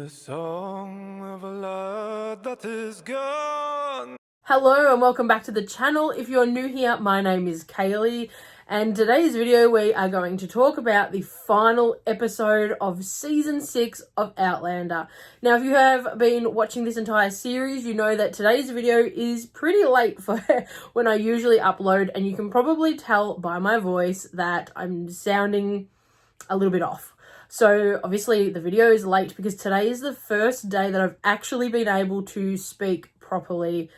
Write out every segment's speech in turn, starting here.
The song of a lad that is gone. Hello and welcome back to the channel. If you're new here, my name is Kaylee, and today's video we are going to talk about the final episode of season 6 of Outlander. Now, if you have been watching this entire series, you know that today's video is pretty late for when I usually upload, and you can probably tell by my voice that I'm sounding a little bit off. So obviously the video is late because today is the first day that I've actually been able to speak properly,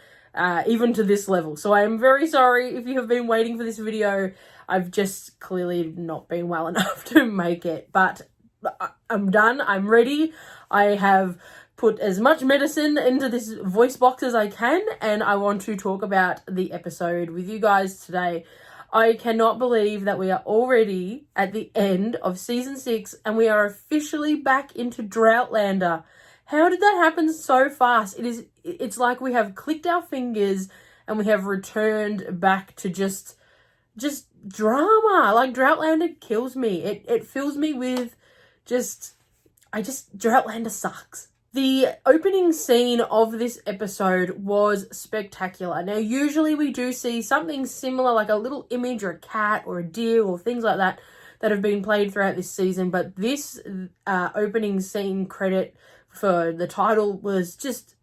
even to this level. So I am very sorry if you have been waiting for this video. I've just clearly not been well enough to make it, but I'm done. I'm ready. I have put as much medicine into this voice box as I can, and I want to talk about the episode with you guys today. I cannot believe that we are already at the end of season 6 and we are officially back into Droughtlander. How did that happen so fast? It's like we have clicked our fingers and we have returned back to just drama. Like, Droughtlander kills me. It fills me with Droughtlander sucks. The opening scene of this episode was spectacular. Now, usually we do see something similar, like a little image or a cat or a deer or things like that have been played throughout this season. But this opening scene credit for the title was just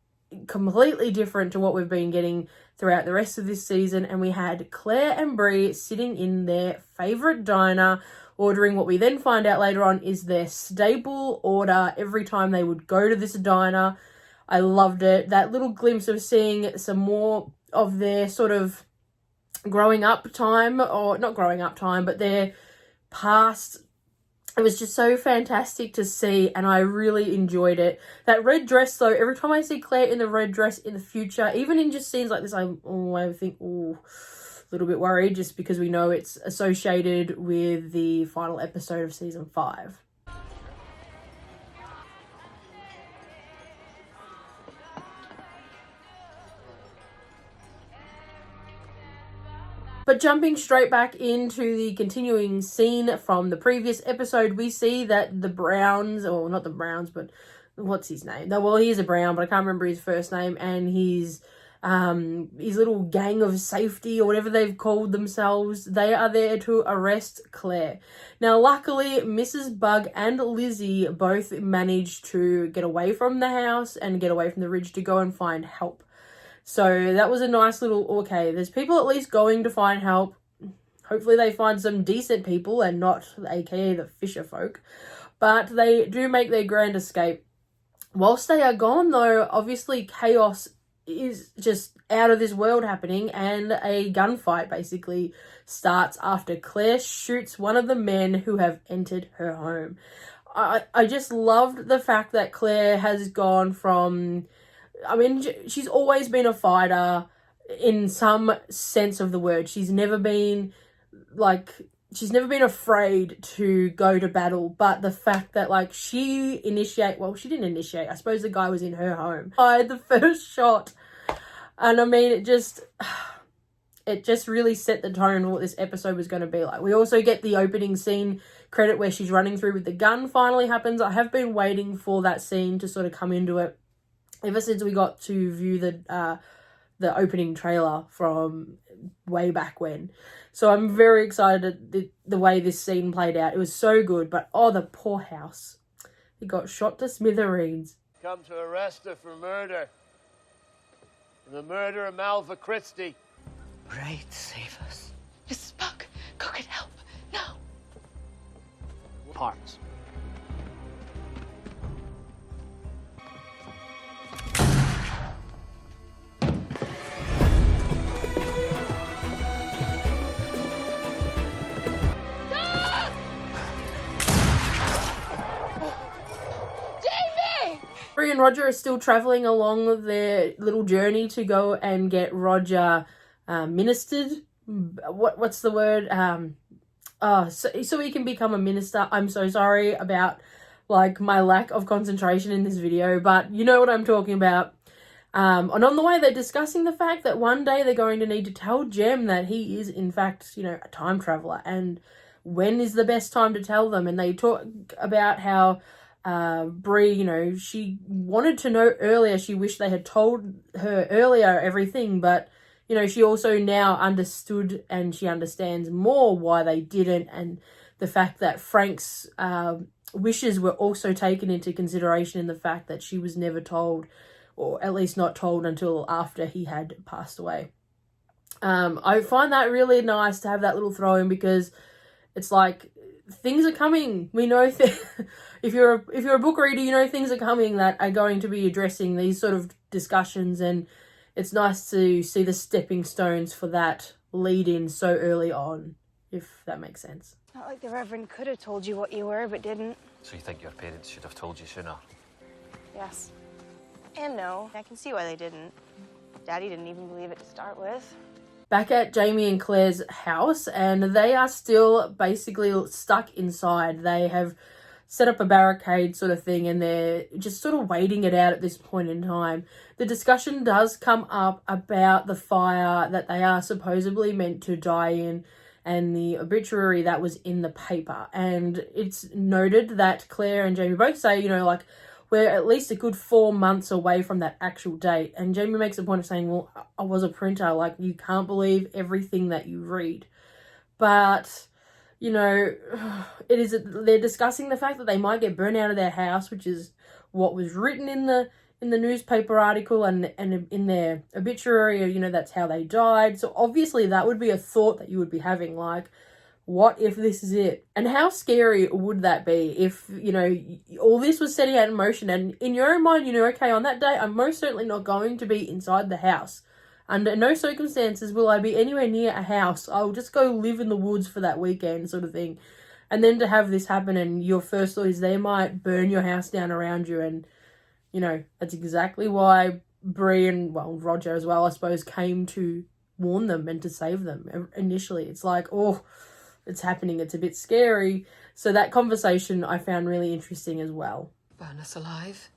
completely different to what we've been getting throughout the rest of this season. And we had Claire and Bree sitting in their favourite diner, ordering what we then find out later on is their staple order every time they would go to this diner. I loved it. That little glimpse of seeing some more of their sort of growing up time, or not growing up time, but their past. It was just so fantastic to see, and I really enjoyed it. That red dress, though, every time I see Claire in the red dress in the future, even in just scenes like this, I think, a little bit worried, just because we know it's associated with the final episode of season 5. But jumping straight back into the continuing scene from the previous episode, we see that the Browns, or not the Browns, but what's his name? No, well, he is a Brown, but I can't remember his first name, and his little gang of safety, or whatever they've called themselves, they are there to arrest Claire. Now, luckily, Mrs. Bug and Lizzie both managed to get away from the house and get away from the ridge to go and find help. So that was a nice little, okay, there's people at least going to find help. Hopefully they find some decent people and not, aka the fisher folk. But they do make their grand escape. Whilst they are gone, though, obviously chaos is just out of this world happening, and a gunfight basically starts after Claire shoots one of the men who have entered her home. I just loved the fact that Claire has gone from, I mean, she's always been a fighter in some sense of the word. She's never been afraid to go to battle, but the fact that, like, she didn't initiate, I suppose the guy was in her home, fired the first shot. And I mean, it just really set the tone for what this episode was going to be like. We also get the opening scene credit where she's running through with the gun finally happens. I have been waiting for that scene to sort of come into it ever since we got to view the opening trailer from way back when. So I'm very excited the way this scene played out. It was so good, but the poor house. He got shot to smithereens. Come to arrest her for murder. And the murder of Malva Christie. Great, save us. Mrs. Buck, go get help, now. Parts. Bree and Roger are still travelling along their little journey to go and get Roger ministered. What's the word? So he can become a minister. I'm so sorry about, like, my lack of concentration in this video, but you know what I'm talking about. And on the way, they're discussing the fact that one day they're going to need to tell Jem that he is, in fact, a time traveller, and when is the best time to tell them. And they talk about how Bree, you know, she wanted to know earlier. She wished they had told her earlier everything, but, you know, she also now understood, and she understands more why they didn't, and the fact that Frank's wishes were also taken into consideration in the fact that she was never told, or at least not told until after he had passed away. I find that really nice to have that little throw in, because it's like things are coming. We know if you're a book reader, you know things are coming that are going to be addressing these sort of discussions, and it's nice to see the stepping stones for that lead in so early on, if that makes sense. Not like the Reverend could have told you what you were, but didn't. So you think your parents should have told you sooner? Yes. And no. I can see why they didn't. Daddy didn't even believe it to start with. Back at Jamie and Claire's house, and they are still basically stuck inside. They have set up a barricade sort of thing, and they're just sort of waiting it out at this point in time. The discussion does come up about the fire that they are supposedly meant to die in, and the obituary that was in the paper. And it's noted that Claire and Jamie both say, you know, like, we're at least a good 4 months away from that actual date. And Jamie makes a point of saying, well, I was a printer. Like, you can't believe everything that you read. But, you know, they're discussing the fact that they might get burnt out of their house, which is what was written in the newspaper article and in their obituary. You know, that's how they died. So obviously that would be a thought that you would be having, like, what if this is it? And how scary would that be if, you know, all this was setting out in motion, and in your own mind, you know, okay, on that day, I'm most certainly not going to be inside the house. Under no circumstances will I be anywhere near a house. I'll just go live in the woods for that weekend, sort of thing. And then to have this happen, and your first thought is they might burn your house down around you. And, you know, that's exactly why Bree and, well, Roger as well, I suppose, came to warn them and to save them initially. It's like, oh, it's happening. It's a bit scary. So that conversation I found really interesting as well. Burn us alive?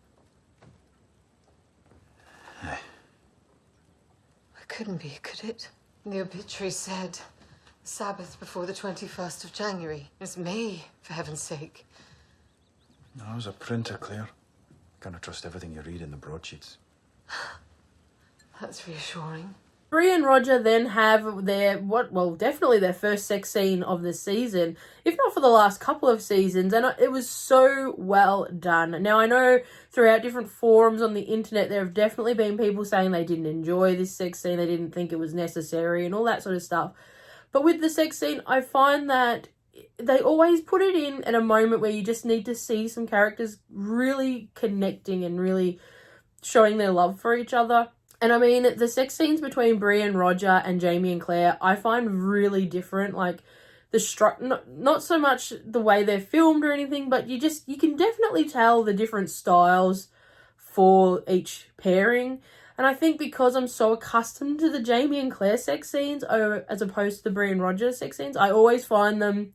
Aye. It couldn't be, could it? The obituary said Sabbath before the 21st of January. It's May, for heaven's sake. No, I was a printer, Claire. Can't trust everything you read in the broadsheets. That's reassuring. Bree and Roger then have definitely their first sex scene of the season, if not for the last couple of seasons, and it was so well done. Now, I know throughout different forums on the internet, there have definitely been people saying they didn't enjoy this sex scene, they didn't think it was necessary, and all that sort of stuff. But with the sex scene, I find that they always put it in at a moment where you just need to see some characters really connecting and really showing their love for each other. And I mean, the sex scenes between Bree and Roger and Jamie and Claire, I find really different. Like, not so much the way they're filmed or anything, but you can definitely tell the different styles for each pairing. And I think because I'm so accustomed to the Jamie and Claire sex scenes as opposed to the Bree and Roger sex scenes, I always find them,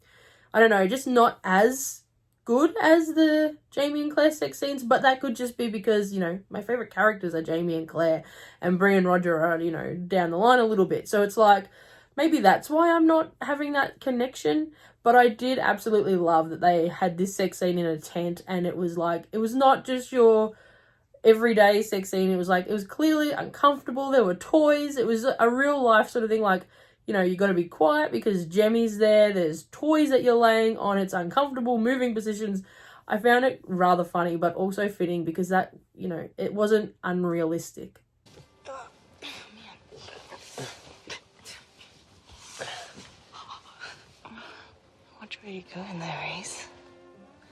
I don't know, just not as good as the Jamie and Claire sex scenes. But that could just be because, you know, my favourite characters are Jamie and Claire, and Bree and Roger are, you know, down the line a little bit. So it's like, maybe that's why I'm not having that connection. But I did absolutely love that they had this sex scene in a tent, and it was like, it was not just your everyday sex scene. It was like, it was clearly uncomfortable. There were toys. It was a real life sort of thing. Like, you know, you got to be quiet because Jemmy's there. There's toys that you're laying on. It's uncomfortable, moving positions. I found it rather funny, but also fitting because that, you know, it wasn't unrealistic. Which way are you going there, Ace?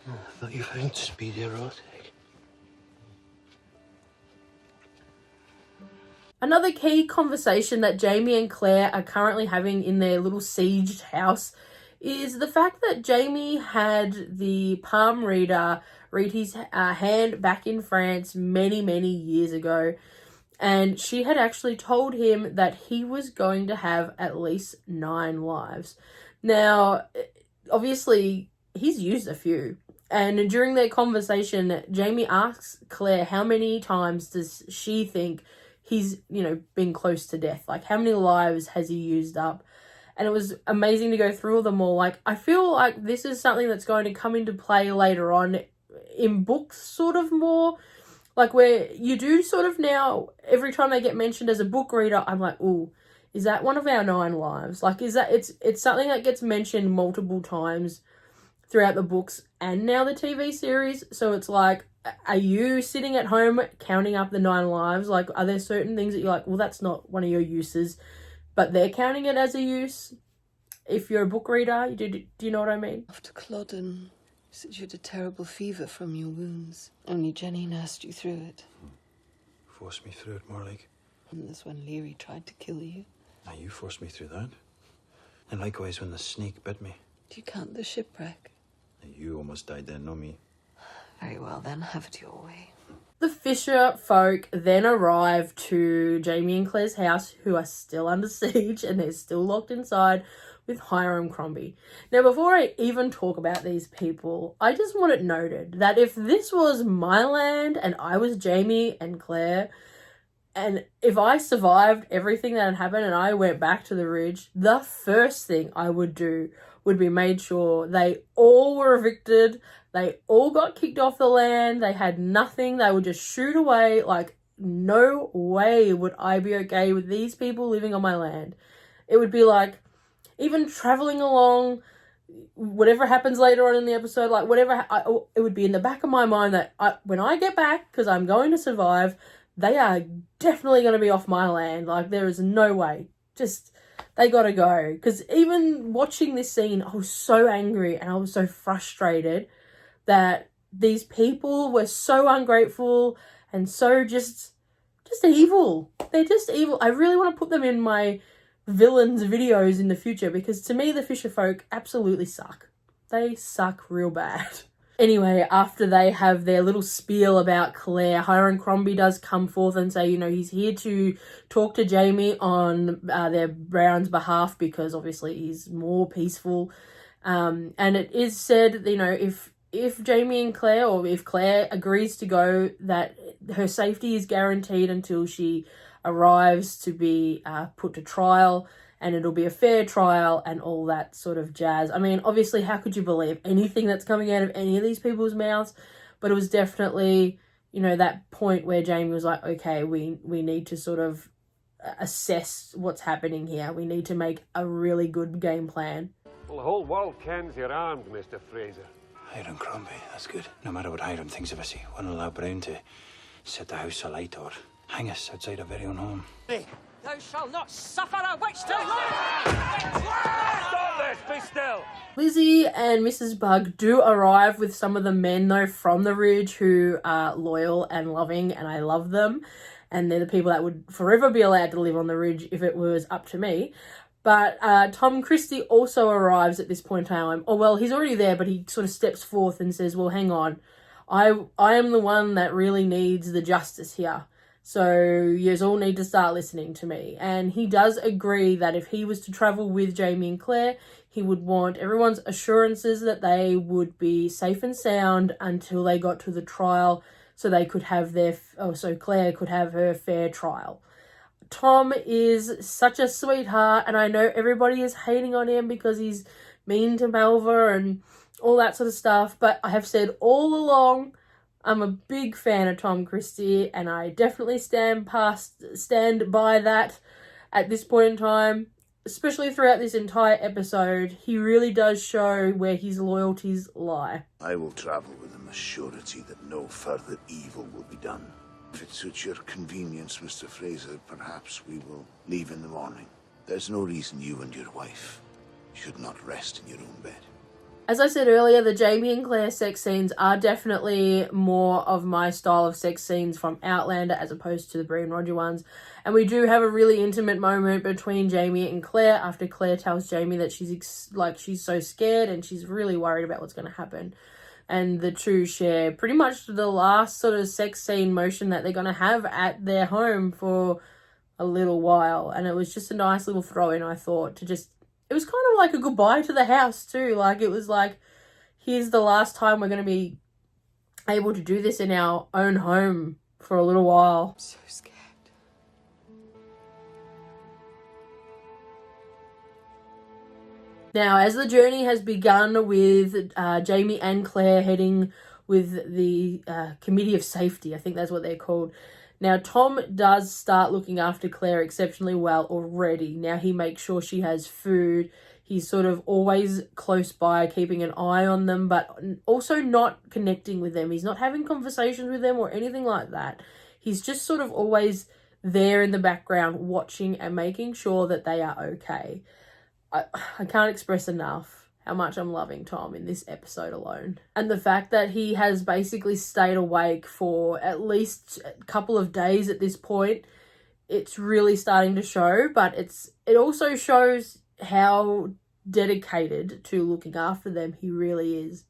I thought you found speed erotic. Another key conversation that Jamie and Claire are currently having in their little sieged house is the fact that Jamie had the palm reader read his hand back in France many, many years ago. And she had actually told him that he was going to have at least 9 lives. Now, obviously, he's used a few. And during their conversation, Jamie asks Claire how many times does she think he's, you know, been close to death. Like, how many lives has he used up? And it was amazing to go through them all. Like, I feel like this is something that's going to come into play later on in books sort of more. Like where you do sort of now, every time they get mentioned as a book reader, I'm like, ooh, is that one of our 9 lives? Like, is that, it's something that gets mentioned multiple times throughout the books and now the TV series. So it's like, are you sitting at home counting up the 9 lives? Like, are there certain things that you're like, well, that's not one of your uses, but they're counting it as a use? If you're a book reader, do you know what I mean? After Culloden said you had a terrible fever from your wounds. Only Jenny nursed you through it. Forced me through it, more like. And that's when Leary tried to kill you. Now you forced me through that. And likewise when the snake bit me. Do you count the shipwreck? You almost died then, not me. Very well then, have it your way. The Fisher folk then arrive to Jamie and Claire's house, who are still under siege and they're still locked inside with Hiram Crombie. Now, before I even talk about these people, I just want it noted that if this was my land and I was Jamie and Claire, and if I survived everything that had happened and I went back to the Ridge, the first thing I would do would be made sure they all were evicted, they all got kicked off the land, they had nothing, they would just shoot away. Like, no way would I be okay with these people living on my land. It would be like, even traveling along, whatever happens later on in the episode, like whatever, it would be in the back of my mind that when I get back, because I'm going to survive, they are definitely going to be off my land. Like, there is no way. Just, they got to go. Because even watching this scene, I was so angry and I was so frustrated that these people were so ungrateful and so just evil. They're just evil. I really want to put them in my villains videos in the future, because to me the Fisher folk absolutely suck. They suck real bad. Anyway, after they have their little spiel about Claire, Hiram Crombie does come forth and say, you know, he's here to talk to Jamie on their Brown's behalf, because obviously he's more peaceful. And it is said, you know, if Jamie and Claire, or if Claire agrees to go, that her safety is guaranteed until she arrives to be put to trial, and it'll be a fair trial and all that sort of jazz. I mean, obviously, how could you believe anything that's coming out of any of these people's mouths? But it was definitely, you know, that point where Jamie was like, okay, we need to sort of assess what's happening here. We need to make a really good game plan. Well, the whole world kens you're armed, Mr. Fraser. Hiram Crombie, that's good. No matter what Hiram thinks of us, he wouldn't allow Brown to set the house alight or hang us outside our very own home. Hey. Thou shalt not suffer a witch to live! Stop this! Be still! Lizzie and Mrs. Bug do arrive with some of the men, though, from the Ridge, who are loyal and loving, and I love them. And they're the people that would forever be allowed to live on the Ridge if it was up to me. But Tom Christie also arrives at this point in time. Oh, well, he's already there, but he sort of steps forth and says, well, hang on. I am the one that really needs the justice here. So you all need to start listening to me. And he does agree that if he was to travel with Jamie and Claire, he would want everyone's assurances that they would be safe and sound until they got to the trial, so they could have so Claire could have her fair trial. Tom is such a sweetheart, and I know everybody is hating on him because he's mean to Malva and all that sort of stuff, but I have said all along, I'm a big fan of Tom Christie, and I definitely stand by that at this point in time, especially throughout this entire episode. He really does show where his loyalties lie. I will travel with a surety that no further evil will be done. If it suits your convenience, Mr. Fraser, perhaps we will leave in the morning. There's no reason you and your wife should not rest in your own bed. As I said earlier, the Jamie and Claire sex scenes are definitely more of my style of sex scenes from Outlander as opposed to the Bree and Roger ones. And we do have a really intimate moment between Jamie and Claire after Claire tells Jamie that she's so scared and she's really worried about what's going to happen. And the two share pretty much the last sort of sex scene motion that they're going to have at their home for a little while. And it was just a nice little throw-in, I thought, to just... It was kind of like a goodbye to the house too. Like, it was like, here's the last time we're going to be able to do this in our own home for a little while. I'm so scared. Now, as the journey has begun with Jamie and Claire heading with the Committee of Safety. I think that's what they're called. Now, Tom does start looking after Claire exceptionally well already. Now, he makes sure she has food. He's sort of always close by, keeping an eye on them, but also not connecting with them. He's not having conversations with them or anything like that. He's just sort of always there in the background, watching and making sure that they are okay. I can't express enough how much I'm loving Tom in this episode alone. And the fact that he has basically stayed awake for at least a couple of days at this point, it's really starting to show, but it also shows how dedicated to looking after them he really is.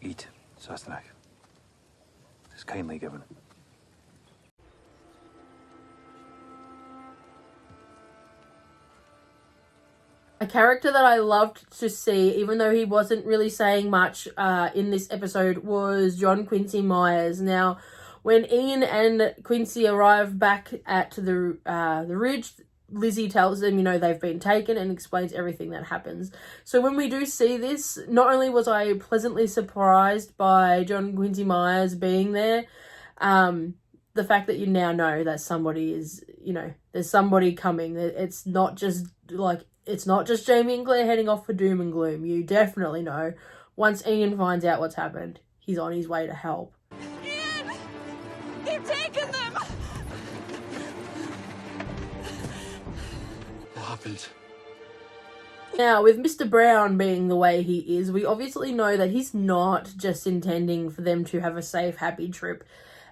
Eat, Sassenach. It's kindly given. A character that I loved to see, even though he wasn't really saying much in this episode, was John Quincy Myers. Now, when Ian and Quincy arrive back at the Ridge, Lizzie tells them, you know, they've been taken, and explains everything that happens. So when we do see this, not only was I pleasantly surprised by John Quincy Myers being there, the fact that you now know that somebody is, you know, there's somebody coming. It's not just Jamie and Claire heading off for doom and gloom. You definitely know once Ian finds out what's happened, he's on his way to help. Ian! They've taken them! What happened? Now, with Mr. Brown being the way he is, we obviously know that he's not just intending for them to have a safe, happy trip.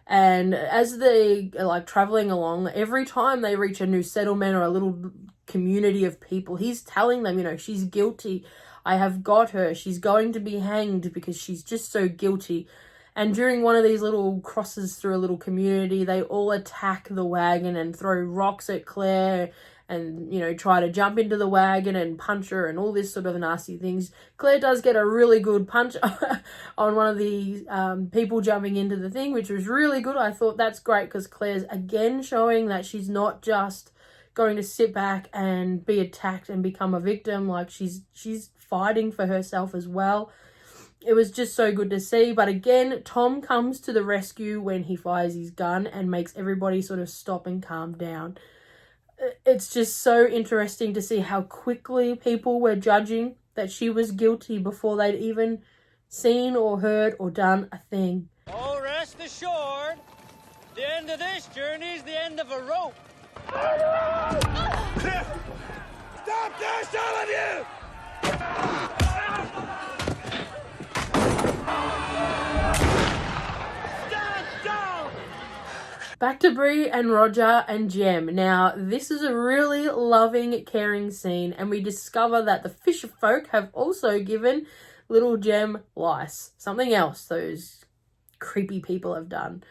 And as they are like traveling along, every time they reach a new settlement or a little community of people, he's telling them, you know, she's guilty. I have got her. She's going to be hanged because she's just so guilty. And during one of these little crosses through a little community, they all attack the wagon and throw rocks at Claire and, you know, try to jump into the wagon and punch her and all this sort of nasty things. Claire does get a really good punch on one of the people jumping into the thing, which was really good. I thought that's great because Claire's again showing that she's not just going to sit back and be attacked and become a victim. Like she's fighting for herself as well. It was just so good to see. But again, Tom comes to the rescue when he fires his gun and makes everybody sort of stop and calm down. It's just so interesting to see how quickly people were judging that she was guilty before they'd even seen or heard or done a thing. Oh, rest assured, the end of this journey is the end of a rope. Stop this, all of you! Stand down! Back to Bree and Roger and Jem. Now, this is a really loving, caring scene, and we discover that the fisher folk have also given little Jem lice. Something else those creepy people have done.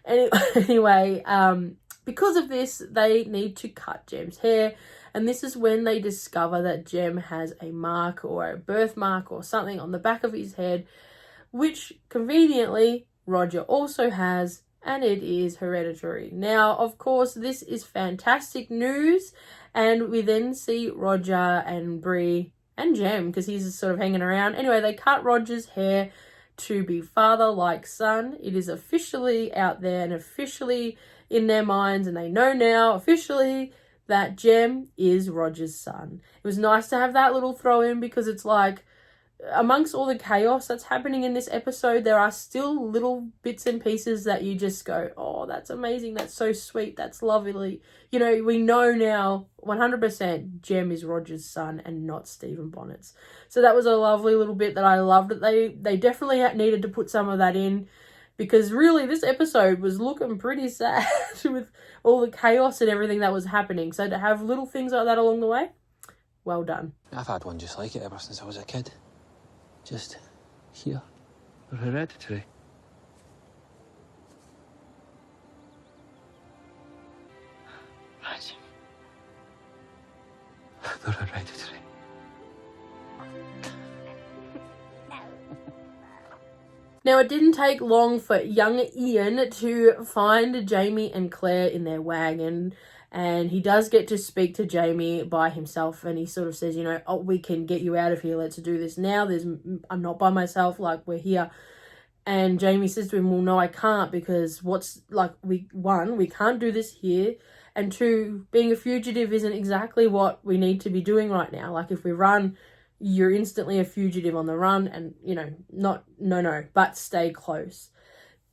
Anyway, because of this, they need to cut Jem's hair, and this is when they discover that Jem has a mark or a birthmark or something on the back of his head, which conveniently Roger also has, and it is hereditary. Now, of course, this is fantastic news, and we then see Roger and Bree and Jem, because he's sort of hanging around. Anyway, they cut Roger's hair to be father like son. It is officially out there and officially in their minds, and they know now officially that Jem is Roger's son. It was nice to have that little throw in, because it's like, amongst all the chaos that's happening in this episode, there are still little bits and pieces that you just go, oh, that's amazing, that's so sweet, that's lovely. You know, we know now 100% Jem is Roger's son and not Stephen Bonnet's. So that was a lovely little bit that I loved. They definitely needed to put some of that in, because really this episode was looking pretty sad with all the chaos and everything that was happening. So to have little things like that along the way, well done. I've had one just like it ever since I was a kid. Just here. They're hereditary. Roger. They're hereditary. Now, it didn't take long for young Ian to find Jamie and Claire in their wagon, and he does get to speak to Jamie by himself, and he sort of says, you know, oh, we can get you out of here, let's do this now, I'm not by myself, like, we're here. And Jamie says to him, well, no, I can't, because we can't do this here, and two, being a fugitive isn't exactly what we need to be doing right now. Like, if we run, you're instantly a fugitive on the run, and, you know, but stay close.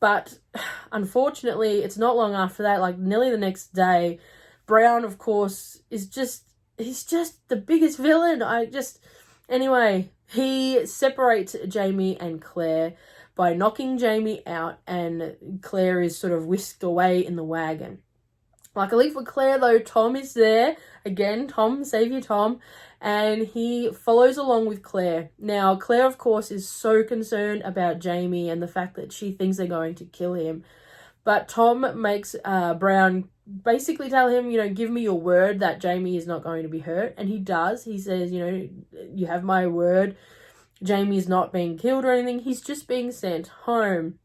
But unfortunately, it's not long after that, like nearly the next day, Brown, of course, he's just the biggest villain. Anyway, he separates Jamie and Claire by knocking Jamie out, and Claire is sort of whisked away in the wagon. Luckily for Claire, though, Tom is there. Again, Tom, Saviour Tom, and he follows along with Claire. Now, Claire, of course, is so concerned about Jamie and the fact that she thinks they're going to kill him. But Tom makes Brown basically tell him, you know, give me your word that Jamie is not going to be hurt. And he does. He says, you know, you have my word. Jamie is not being killed or anything. He's just being sent home.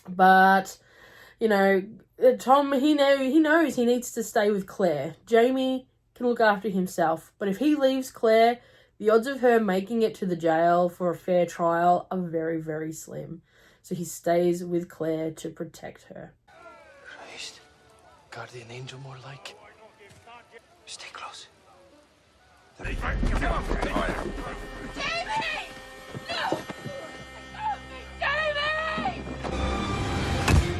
But, you know, Tom, he knows he needs to stay with Claire. Jamie can look after himself. But if he leaves Claire, the odds of her making it to the jail for a fair trial are very, very slim. So he stays with Claire to protect her. Christ. Guardian angel more like. Stay close. Jamie! No! Jamie!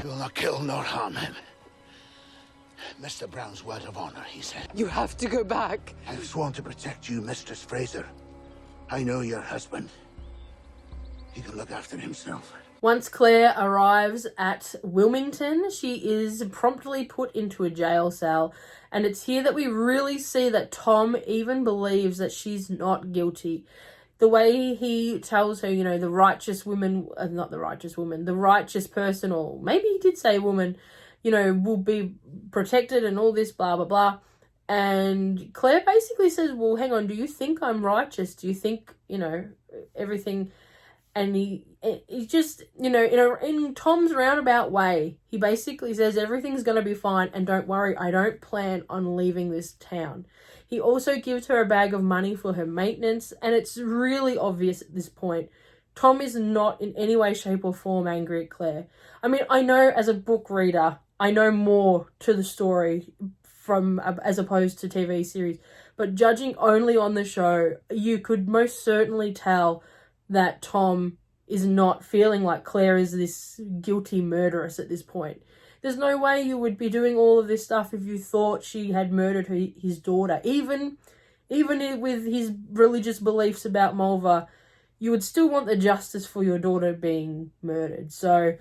You'll not kill nor harm him. Mr. Brown's word of honor, he said. You have to go back. I've sworn to protect you, Mistress Fraser. I know your husband. He can look after himself. Once Claire arrives at Wilmington, she is promptly put into a jail cell, and it's here that we really see that Tom even believes that she's not guilty. The way he tells her, you know, the righteous person, or maybe he did say woman, you know, will be protected and all this, blah, blah, blah. And Claire basically says, well, hang on, do you think I'm righteous? Do you think, you know, everything... And he just, you know, in Tom's roundabout way, he basically says everything's going to be fine and don't worry, I don't plan on leaving this town. He also gives her a bag of money for her maintenance, and it's really obvious at this point, Tom is not in any way, shape or form angry at Claire. I mean, I know as a book reader, I know more to the story as opposed to TV series, but judging only on the show, you could most certainly tell that Tom is not feeling like Claire is this guilty murderess at this point. There's no way you would be doing all of this stuff if you thought she had murdered his daughter. Even with his religious beliefs about Mulva, you would still want the justice for your daughter being murdered. So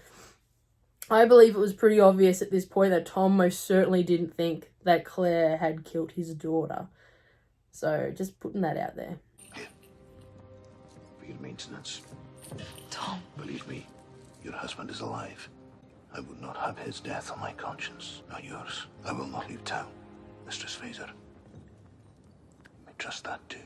I believe it was pretty obvious at this point that Tom most certainly didn't think that Claire had killed his daughter. So just putting that out there. Your maintenance. Tom. Believe me, your husband is alive. I would not have his death on my conscience, not yours. I will not leave town, Mistress Fraser. You may trust that too.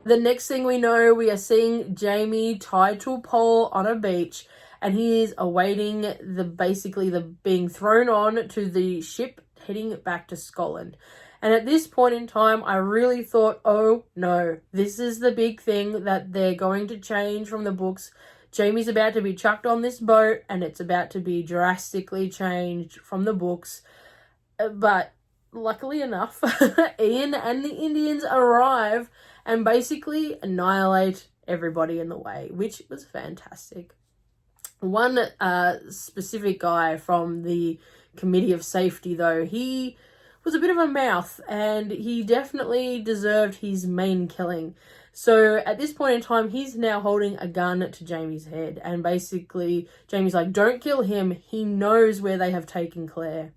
The next thing we know, we are seeing Jamie tied to a pole on a beach, and he is awaiting the being thrown on to the ship heading back to Scotland. And at this point in time, I really thought, oh no, this is the big thing that they're going to change from the books. Jamie's about to be chucked on this boat, and it's about to be drastically changed from the books. But luckily enough, Ian and the Indians arrive and basically annihilate everybody in the way, which was fantastic. One specific guy from the Committee of Safety, though, he was a bit of a mouth, and he definitely deserved his main killing. So at this point in time, he's now holding a gun to Jamie's head, and basically Jamie's like, don't kill him, he knows where they have taken Claire.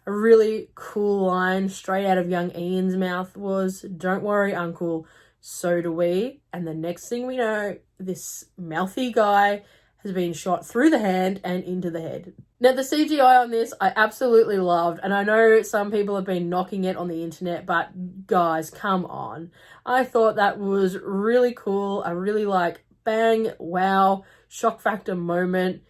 A really cool line straight out of young Ian's mouth was, don't worry, uncle, so do we. And the next thing we know, this mouthy guy has been shot through the hand and into the head. Now, the CGI on this, I absolutely loved, and I know some people have been knocking it on the internet, but guys, come on. I thought that was really cool, a really, bang, wow, shock factor moment.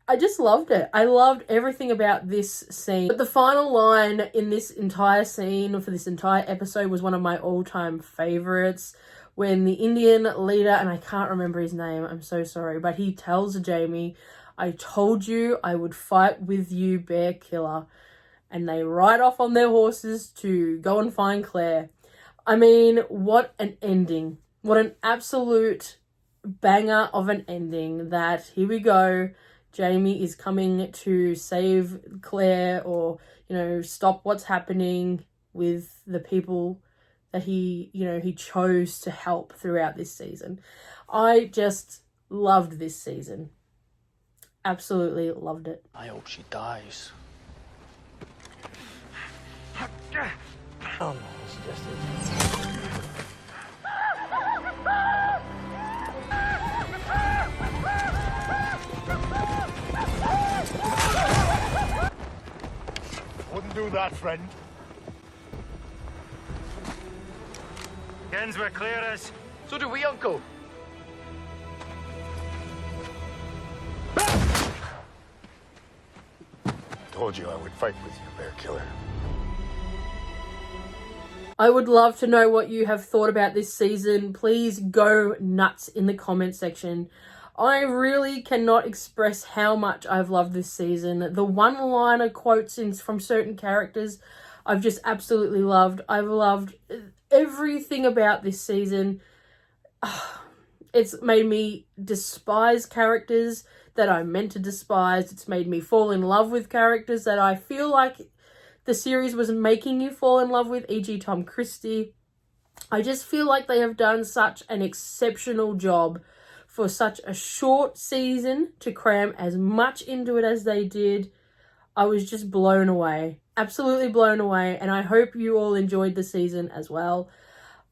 I just loved it. I loved everything about this scene. But the final line in this entire scene for this entire episode was one of my all-time favorites, when the Indian leader, and I can't remember his name, I'm so sorry, but he tells Jamie, "I told you I would fight with you, bear killer." And they ride off on their horses to go and find Claire. I mean, what an ending. What an absolute banger of an ending, that here we go, Jamie is coming to save Claire, or, you know, stop what's happening with the people that he, you know, he chose to help throughout this season. I just loved this season. Absolutely loved it. I hope she dies. Oh no, it's just Wouldn't do that, friend. Ends were clear as. So do we, Uncle. Told you I would fight with you, bear killer. I would love to know what you have thought about this season. Please go nuts in the comment section. I really cannot express how much I've loved this season. The one-liner quotes from certain characters I've just absolutely loved. I've loved everything about this season. It's made me despise characters that I meant to despise. It's made me fall in love with characters that I feel like the series was making you fall in love with, e.g. Tom Christie. I just feel like they have done such an exceptional job for such a short season to cram as much into it as they did. I was just blown away. Absolutely blown away. And I hope you all enjoyed the season as well.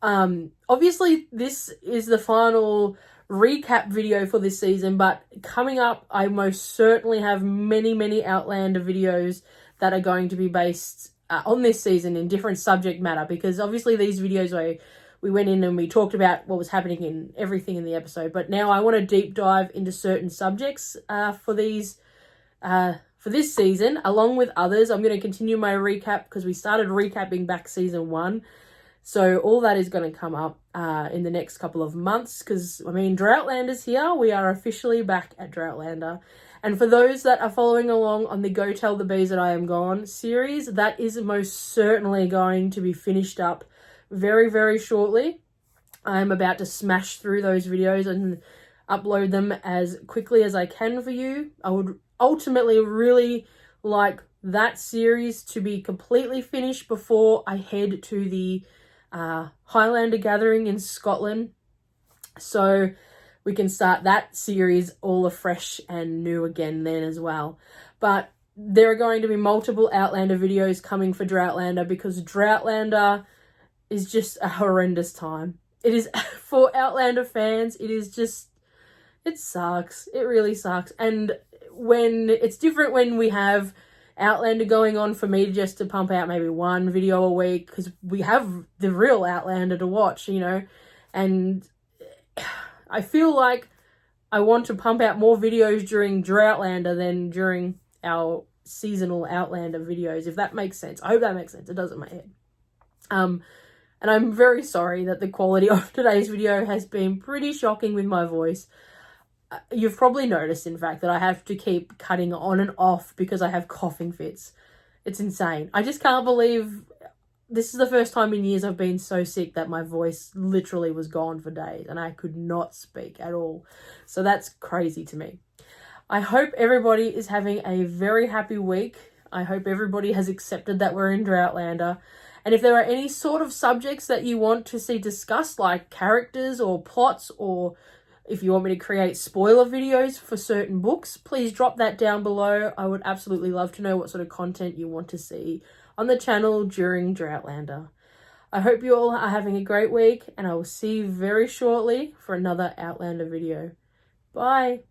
Obviously, this is the final recap video for this season, but coming up, I most certainly have many Outlander videos that are going to be based on this season in different subject matter, because obviously these videos we went in and we talked about what was happening in everything in the episode, but now I want to deep dive into certain subjects for this season, along with others. I'm going to continue my recap because we started recapping back season 1. So all that is going to come up in the next couple of months, because, I mean, Droughtlander's here. We are officially back at Droughtlander. And for those that are following along on the Go Tell the Bees That I Am Gone series, that is most certainly going to be finished up very shortly. I'm about to smash through those videos and upload them as quickly as I can for you. I would ultimately really like that series to be completely finished before I head to the Highlander gathering in Scotland, so we can start that series all afresh and new again then as well. But there are going to be multiple Outlander videos coming for Droughtlander, because Droughtlander is just a horrendous time. It is, for Outlander fans, it is just, it sucks. It really sucks. And when it's different when we have Outlander going on, for me just to pump out maybe one video a week, because we have the real Outlander to watch, you know, and I feel like I want to pump out more videos during Droughtlander than during our seasonal Outlander videos, if that makes sense. I hope that makes sense. It does in my head. And I'm very sorry that the quality of today's video has been pretty shocking with my voice. You've probably noticed, in fact, that I have to keep cutting on and off because I have coughing fits. It's insane. I just can't believe this is the first time in years I've been so sick that my voice literally was gone for days and I could not speak at all. So that's crazy to me. I hope everybody is having a very happy week. I hope everybody has accepted that we're in Droughtlander. And if there are any sort of subjects that you want to see discussed, like characters or plots, or if you want me to create spoiler videos for certain books, please drop that down below. I would absolutely love to know what sort of content you want to see on the channel during Droughtlander. I hope you all are having a great week, and I will see you very shortly for another Outlander video. Bye!